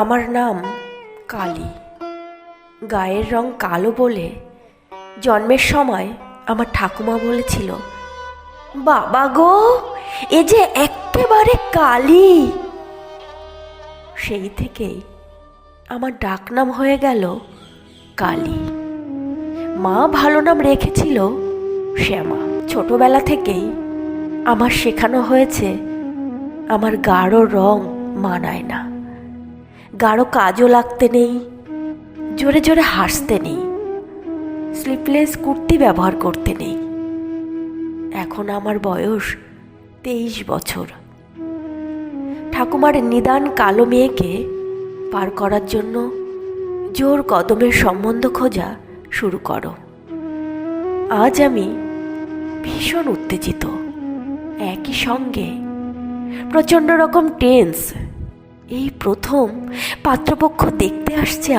আমার নাম কালী। গায়ের রং কালো বলে জন্মের সময় আমার ঠাকুমা বলেছিল, বাবা গো, এ যে একেবারে কালী। সেই থেকেই আমার ডাকনাম হয়ে গেল কালী। মা ভালো নাম রেখেছিল শ্যামা। ছোটবেলা থেকেই আমার শেখানো হয়েছে আমার গাঢ় রং মানায় না, গাঢ় কাজও লাগতে নেই, জোরে জোরে হাসতে নেই, স্লিপলেস কুর্তি ব্যবহার করতে নেই। এখন আমার বয়স 23 বছর। ঠাকুমার নিদান কালো মেয়েকে পার করার জন্য জোর কদমের সম্বন্ধ খোঁজা শুরু করো। আজ আমি ভীষণ উত্তেজিত, একই সঙ্গে প্রচণ্ড রকম টেন্স। এই প্রথম পাত্রপক্ষ দেখতে আসছে।